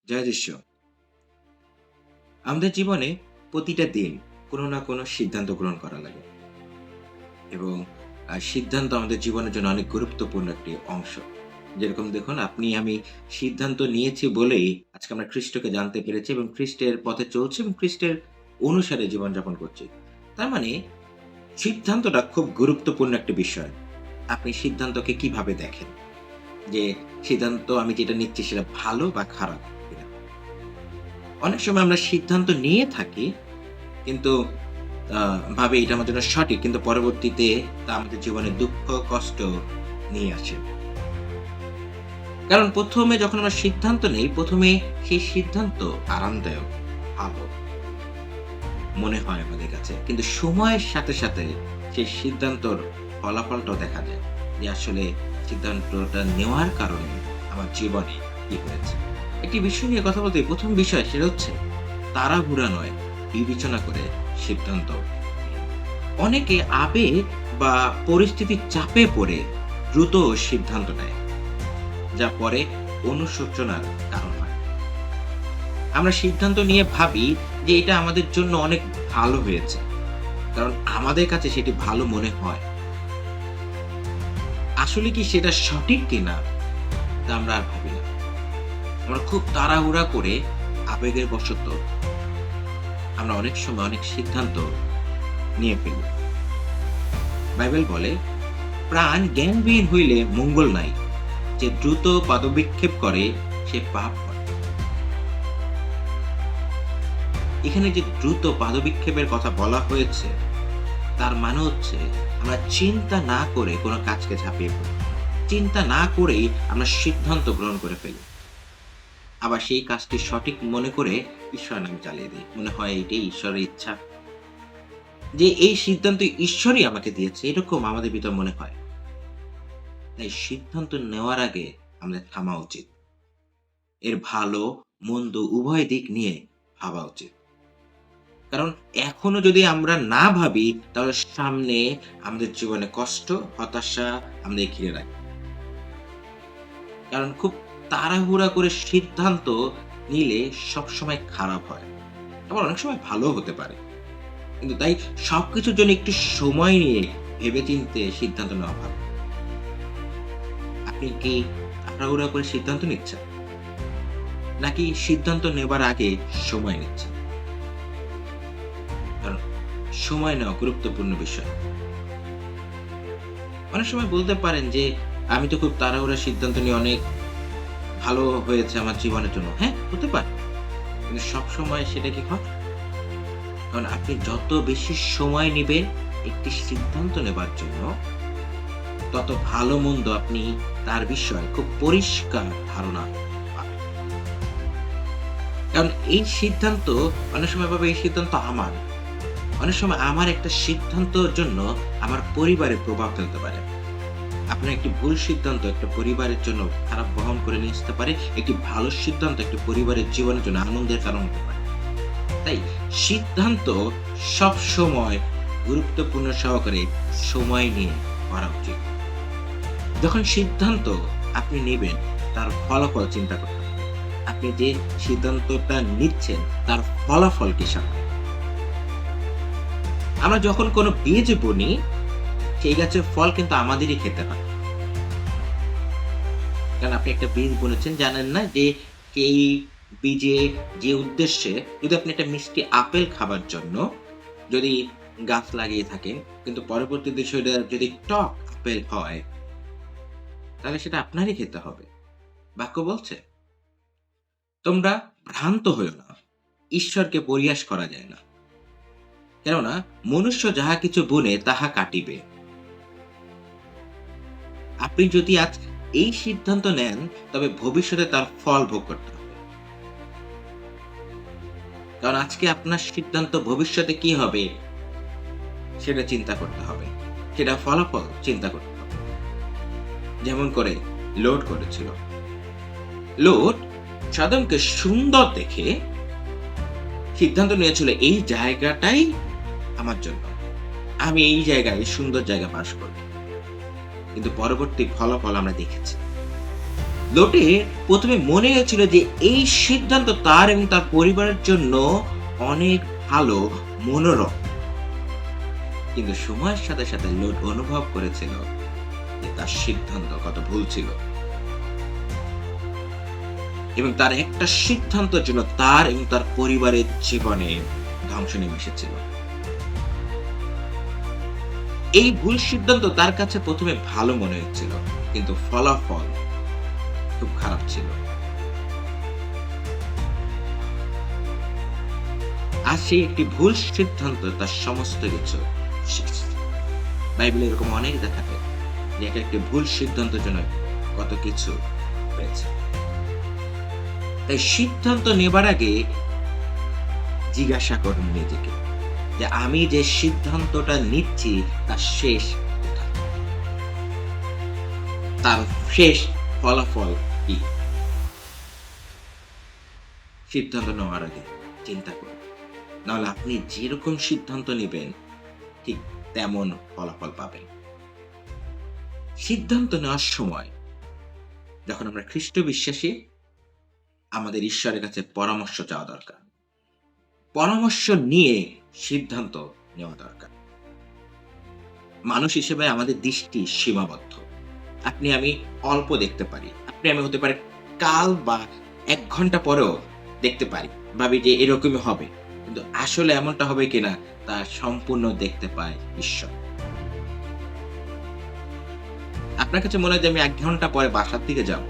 জয় যিশু। আমাদের জীবনে প্রতিটা দিন কোনো না কোনো সিদ্ধান্ত গ্রহণ করা লাগে এবং সিদ্ধান্ত আমাদের জীবনের জন্য অনেক গুরুত্বপূর্ণ একটি অংশ। যেরকম দেখুন, আপনি আমি সিদ্ধান্ত নিয়েছি বলেই আজকে আমরা খ্রিস্টকে জানতে পেরেছি এবং খ্রিস্টের পথে চলছি এবং খ্রিস্টের অনুসারে জীবনযাপন করছি। তার মানে সিদ্ধান্তটা খুব গুরুত্বপূর্ণ একটা বিষয়। আপনি সিদ্ধান্তকে কিভাবে দেখেন? যে সিদ্ধান্ত আমি যেটা নিচ্ছি সেটা ভালো বা খারাপ কিনা? অনেক সময় আমরা সিদ্ধান্ত নিয়ে থাকি কিন্তু আ ভাবে এটা আমার জন্য সঠিক। কিন্তু পরবর্তীতে তা আমাদের জীবনে দুঃখ, কষ্ট নিয়ে আসে। কারণ ১ম এ যখন আমরা সিদ্ধান্ত নেই, ১ম এ সেই সিদ্ধান্ত আরামদায়ক, ভালো মনে হয় আমাদের কাছে। কিন্তু সময়ের সাথে, সাথে সেই সিদ্ধান্তর ফলাফলটাও দেখা যায় যে আসলে সিদ্ধান্তটা নেওয়ার কারণে আমার জীবনে কি হয়েছে। একটি বিষয় নিয়ে কথা বলতে ১ম বিষয় সেটা হচ্ছে তাড়াহুড়া নয়, বিবেচনা করে সিদ্ধান্ত। অনেকে আবেগ বা পরিস্থিতির চাপে পড়ে দ্রুত সিদ্ধান্ত নেয়, যা পরে অনুশোচনার কারণ হয়। আমরা সিদ্ধান্ত নিয়ে ভাবি যে এটা আমাদের জন্য অনেক ভালো হয়েছে, কারণ আমাদের কাছে সেটি ভালো মনে হয়। আসলে কি সেটা সঠিক কিনা তা আমরা আর ভাবি না। আমরা খুব তাড়াহুড়া করে আবেগের বশত আমরা অনেক সময় অনেক সিদ্ধান্ত নিয়ে ফেলি। বাইবেল বলে, প্রাণ জ্ঞানবিহীন হইলে মঙ্গল নাই, যে দ্রুত পদবিক্ষেপ করে সে পাপ করে। এখানে যে দ্রুত পাদবিক্ষেপের কথা বলা হয়েছে তার মানে হচ্ছে আমরা চিন্তা না করে কোনো কাজকে ঝাঁপিয়ে পড়ি। চিন্তা না করেই আমরা সিদ্ধান্ত গ্রহণ করে ফেলি। আবার সেই কাজটি সঠিক মনে করে ঈশ্বরের নামে চালিয়ে দিই। মনে হয় এটাই ঈশ্বরের ইচ্ছা। যে এই সিদ্ধান্ত ঈশ্বরই আমাকে দিয়েছে এরকম আমাদের ভিতর মনে হয়। তাই সিদ্ধান্ত নেওয়ার আগে আমাদের থামা উচিত। এর ভালো, মন্দ উভয় দিক নিয়ে ভাবা উচিত। কারণ এখনো যদি আমরা না ভাবি তাহলে সামনে আমাদের জীবনে কষ্ট, হতাশা আমাদের ঘিরে রাখবে। কারণ খুব তাড়াহুড়া করে সিদ্ধান্ত নিলে সবসময় খারাপ হয়। আবার অনেক সময় ভালোও হতে পারে। কিন্তু তাই সবকিছুর জন্য একটু সময় নিয়ে ভেবেচিন্তে সিদ্ধান্ত নেওয়া ভালো। আপনি কি তাড়াহুড়া করে সিদ্ধান্ত নিচ্ছেন? নাকি সিদ্ধান্ত নেবার আগে সময় নিচ্ছেন? কারণ সময় নেওয়া গুরুত্বপূর্ণ বিষয়। অনেক সময় বলতে পারেন যে, "আমি তো খুব তাড়াহুড়া সিদ্ধান্ত নিয়ে অনেক ভালো হয়েছে আমার জীবনের জন্য।" হ্যাঁ, হতে পারে। কিন্তু সবসময় সেটা কি হয়? কারণ আপনি যত বেশি সময় নিবেন একটি সিদ্ধান্ত নেবার জন্য, তত ভালো-মন্দ আপনি তার বিষয়ে খুব পরিষ্কার ধারণা পাবেন। কারণ এই সিদ্ধান্ত অনেক সময় ভাবে এই সিদ্ধান্ত আমার। অনেক সময় আমার একটা সিদ্ধান্তর জন্য আমার পরিবারে প্রভাব ফেলতে পারে। আপনার একটি ভুল সিদ্ধান্ত একটা পরিবারের জন্য খারাপ বহন করে নিয়ে আসতে পারে। একটি ভালো সিদ্ধান্ত একটা পরিবারের জীবনের জন্য আনন্দের কারণ হতে পারে। তাই সিদ্ধান্ত সবসময় গুরুত্বপূর্ণ সহকারে সময় নিয়ে করা উচিত। যখন সিদ্ধান্ত আপনি নিবেন তার ফলাফল চিন্তা করতে হবে। আপনি যে সিদ্ধান্তটা নিচ্ছেন তার ফলাফল কি সামনে? আমরা যখন কোনো বীজ বুনি সেই গাছের ফল কিন্তু আমাদেরই খেতে হয়। কারণ আপনি একটা বীজ বুনেছেন জানেন না যে সেই বীজে যে উদ্দেশ্যে যদি আপনি একটা মিষ্টি আপেল খাবার জন্য যদি গাছ লাগিয়ে থাকেন কিন্তু পরবর্তীতে সেটা যদি টক আপেল হয় তাহলে সেটা আপনারই খেতে হবে। বাক্য বলছে, তোমরা ভ্রান্ত হইও না। ঈশ্বরকে পরিহাস করা যায় না। কেননা মনুষ্য যাহা কিছু বুনে তাহা কাটিবে। আপনি যদি আজ এই সিদ্ধান্ত নেন তবে ভবিষ্যতে তার ফল ভোগ করতে হবে। কারণ আজকে আপনার সিদ্ধান্ত ভবিষ্যতে কি হবে সেটা চিন্তা করতে হবে। সেটা ফলাফল চিন্তা করতে হবে। যেমন করে লোড করেছিল। লোড সাদমকে সুন্দর দেখে সিদ্ধান্ত নিয়েছিল এই জায়গাটাই আমার জন্য। আমি এই জায়গায় সুন্দর জায়গায় বাস করব। কিন্তু পরবর্তী ফলাফল আমরা দেখেছি। লোটের প্রথমে মনে হয়েছিল যে এই সিদ্ধান্ত তার এবং তার পরিবারের জন্য অনেক ভালো, মনোরম। কিন্তু সময়ের সাথে সাথে লোট অনুভব করেছিল যে তার সিদ্ধান্ত কত ভুল ছিল এবং তার একটা সিদ্ধান্তের জন্য তার এবং তার পরিবারের জীবনে ধ্বংস নেমে এসেছিল। এই ভুল সিদ্ধান্ত তার কাছে প্রথমে ভালো মনে হচ্ছিল, কিন্তু ফলাফল খুব খারাপ ছিল। আর সেই একটি ভুল সিদ্ধান্ত তার সমস্ত কিছু শেষ। বাইবেলে এরকম অনেক দেখা যায় যে এক একটি ভুল সিদ্ধান্তের জন্য কত কিছু হয়েছে। তাই সিদ্ধান্ত নেবার আগে জিজ্ঞাসা করুন নিজেকে যে আমি যে সিদ্ধান্তটা নিচ্ছি তার শেষ কোথায়, তার শেষ ফলাফল কি। সিদ্ধান্ত নেওয়ার আগে চিন্তা করুন, নাহলে আপনি যেরকম সিদ্ধান্ত নেবেন ঠিক তেমন ফলাফল পাবেন। সিদ্ধান্ত নেওয়ার সময় যখন আমরা খ্রিস্ট বিশ্বাসী, আমাদের ঈশ্বরের কাছে পরামর্শ চাওয়া দরকার। পরামর্শ নিয়ে সিদ্ধান্ত নেওয়া দরকার। মানুষ হিসেবে আমাদের দৃষ্টি সীমাবদ্ধ। আপনি আমি অল্প দেখতে পারি, আপনি আমি হতে পারে কাল বা ১ ঘন্টা পরেও দেখতে পারি, ভাবি যে এরকমই হবে, কিন্তু আসলে এমনটা হবে কিনা তা সম্পূর্ণ দেখতে পায় ঈশ্বর। আপনার কাছে মনে হয় যে আমি ১ ঘন্টা পরে বাসার দিকে যাব,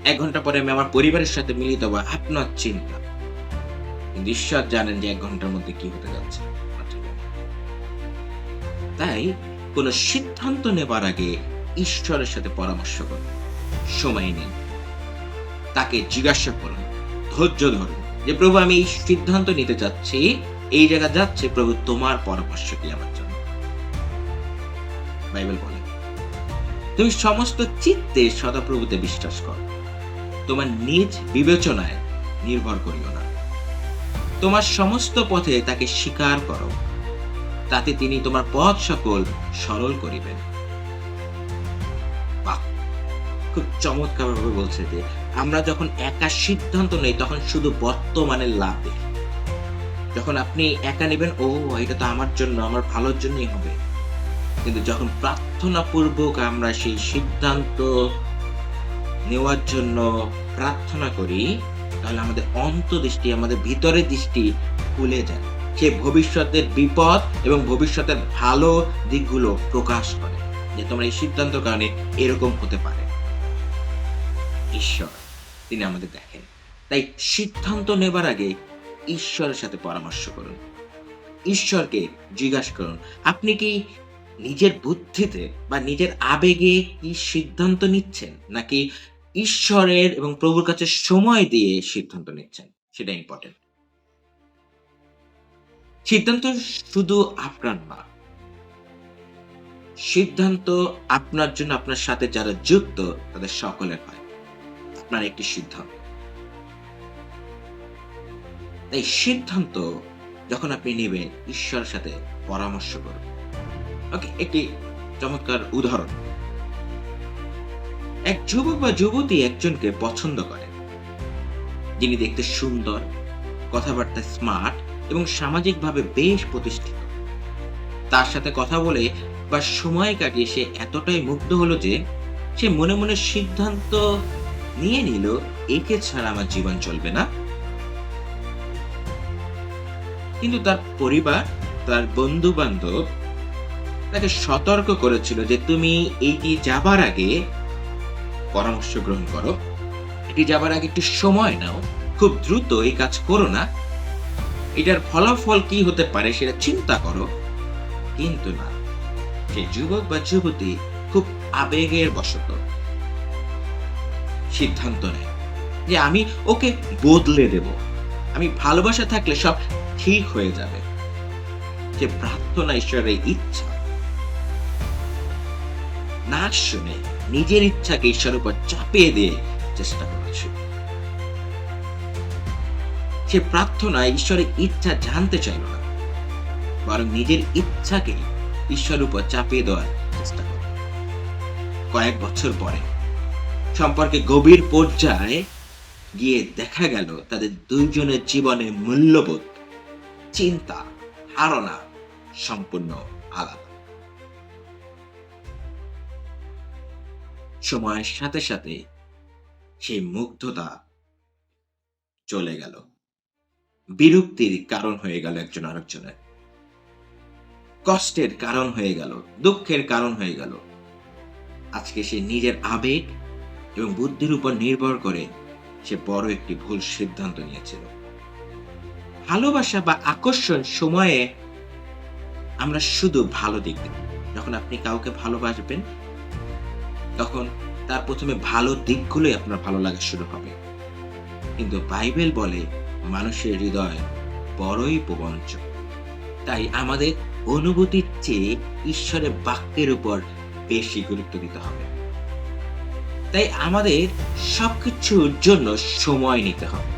১ ঘন্টা পরে আমি আমার পরিবারের সাথে মিলিত হব, আপনার চিন্তা। কিন্তু ঈশ্বর জানেন যে ১ ঘন্টার মধ্যে কি হতে যাচ্ছে। তাই কোন সিদ্ধান্ত নেবার আগে ঈশ্বরের সাথে পরামর্শ করুন, সময় নিন, তাকে জিজ্ঞাসা করুন, ধৈর্য ধরুন যে প্রভু আমি এই সিদ্ধান্ত নিতে চাচ্ছি, এই জায়গা যাচ্ছে, প্রভু তোমার পরামর্শ কি আমার জন্য। বাইবেল বলে তুমি সমস্ত চিত্তে সদাপ্রভুতে বিশ্বাস করো, তোমার নিজ বিবেচনায় নির্ভর করিও না, তোমার সমস্ত পথে তাকে স্বীকার করো, তাতে তিনি তোমার পথ সকল সরল করিবেন। বাহ, খুব চমৎকার ভাবে বলছে যে আমরা যখন একা সিদ্ধান্ত নেই তখন শুধু বর্তমানের লাভ দেখি। যখন আপনি একা নেবেন, ও এটা তো আমার জন্য, আমার ভালোর জন্যই হবে, কিন্তু যখন প্রার্থনা পূর্বক আমরা সেই সিদ্ধান্ত নেওয়ার জন্য প্রার্থনা করি, তাহলে আমাদের অন্তর্দৃষ্টি, আমাদের ভিতরের দৃষ্টি খুলে যায়। সে ভবিষ্যতের বিপদ এবং ভবিষ্যতের ভালো দিকগুলো প্রকাশ করে যে তোমার এই সিদ্ধান্তের কারণে এরকম হতে পারে। ঈশ্বর তিনি আমাদের দেখেন। তাই সিদ্ধান্ত নেবার আগে ঈশ্বরের সাথে পরামর্শ করুন, ঈশ্বরকে জিজ্ঞাসা করুন আপনি কি নিজের বুদ্ধিতে বা নিজের আবেগে কি সিদ্ধান্ত নিচ্ছেন, নাকি ঈশ্বরের এবং প্রভুর কাছে সময় দিয়ে সিদ্ধান্ত নিচ্ছেন। সেটা ইম্পর্টেন্ট। সিদ্ধান্ত শুধু আপনার না, সিদ্ধান্ত আপনার জন্য আপনার সাথে যারা যুক্ত তাদের সকলের হয়। আপনার একটি সিদ্ধান্ত। তাই সিদ্ধান্ত যখন আপনি নেবেন ঈশ্বরের সাথে পরামর্শ করুন। ওকে, একটি চমৎকার উদাহরণ। এক যুবক বা যুবতী একজনকে পছন্দ করে, যিনি দেখতে সুন্দর, কথাবার্তা স্মার্ট এবং সামাজিকভাবে বেশ প্রতিষ্ঠিত। তার সাথে কথা বলে বা সময় কাটিয়ে সে এতটাই মুগ্ধ হলো যে সে মনে মনে সিদ্ধান্ত নিয়ে নিল, একে ছাড়া আমার জীবন চলবে না। কিন্তু তার পরিবার, তার বন্ধু বান্ধব তাকে সতর্ক করেছিল যে তুমি এইটি যাবার আগে পরামর্শ গ্রহণ করো, এটি যাবার আগে একটু সময় নাও, খুব দ্রুত এই কাজ করো না, এটার ফলাফল কি হতে পারে সেটা চিন্তা করো। কিন্তু না, সে যুবক বা যুবতী খুব আবেগের বশত সিদ্ধান্ত নেয় যে আমি ওকে বদলে দেব, আমি ভালোবাসা থাকলে সব ঠিক হয়ে যাবে। যে প্রার্থনা ঈশ্বরের ইচ্ছা না শুনে নিজের ইচ্ছাকে ঈশ্বরের উপর চাপিয়ে দিয়ে চেষ্টা করেছে। সে প্রার্থনা ঈশ্বরের ইচ্ছা জানতে চাইল না, বরং নিজের ইচ্ছাকে ঈশ্বরের উপর চাপিয়ে দেওয়ার চেষ্টা করে। কয়েক বছর পরে সম্পর্কে গভীর পর্যায়ে গিয়ে দেখা গেল তাদের দুইজনের জীবনে মূল্যবোধ, চিন্তা, ধারণা সম্পূর্ণ আলাদা। সময়ের সাথে সাথে সেই মুগ্ধতা চলে গেল, বিরক্তির কারণ হয়ে গেল একজন আরেকজনের, কষ্টের কারণ হয়ে গেল, দুঃখের কারণ হয়ে গেল। আজকে সে নিজের আবেগ এবং বুদ্ধির উপর নির্ভর করে সে বড় একটি ভুল সিদ্ধান্ত নিয়েছিল। ভালোবাসা বা আকর্ষণ সময়ে আমরা শুধু ভালো দিক দেখি। যখন আপনি কাউকে ভালোবাসবেন তখন তার প্রথমে ভালো দিকগুলোই আপনার ভালো লাগা শুরু হবে। কিন্তু বাইবেল বলে মানুষের হৃদয় বড়ই প্রবঞ্চক। তাই আমাদের অনুভূতির চেয়ে ঈশ্বরের বাক্যের উপর বেশি গুরুত্ব দিতে হবে। তাই আমাদের সবকিছুর জন্য সময় নিতে হবে,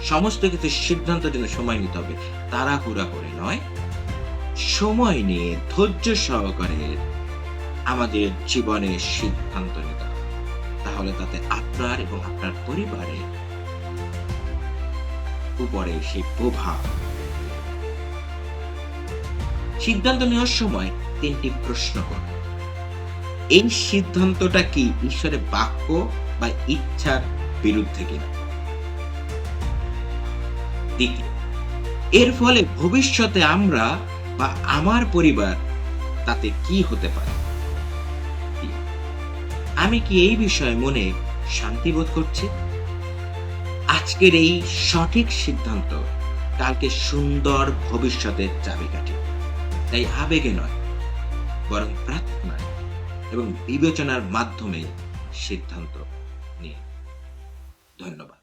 সমস্ত কিছু সিদ্ধান্তের জন্য সময় নিতে হবে। তাড়াহুড়া করে নয়, সময় নিয়ে ধৈর্য সহকারে আমাদের জীবনে সিদ্ধান্ত নিতে হবে। তাহলে তাতে আপনার এবং আপনার পরিবারের উপরে সেই প্রভাব। সিদ্ধান্ত নেওয়ার সময় ৩টি প্রশ্ন করুন। এই সিদ্ধান্তটা কি ঈশ্বরের বাক্য বা ইচ্ছার বিরুদ্ধে কিনা? দ্বিতীয়, এর ফলে ভবিষ্যতে আমরা বা আমার পরিবার তাতে কি হতে পারে? আমি কি এই বিষয়ে মনে শান্তি বোধ করছি? আজকের এই সঠিক সিদ্ধান্ত কালকে সুন্দর ভবিষ্যতের চাবিকাঠি। তাই আবেগে নয়, বরং প্রার্থনায় এবং বিবেচনার মাধ্যমে সিদ্ধান্ত নিন। ধন্যবাদ।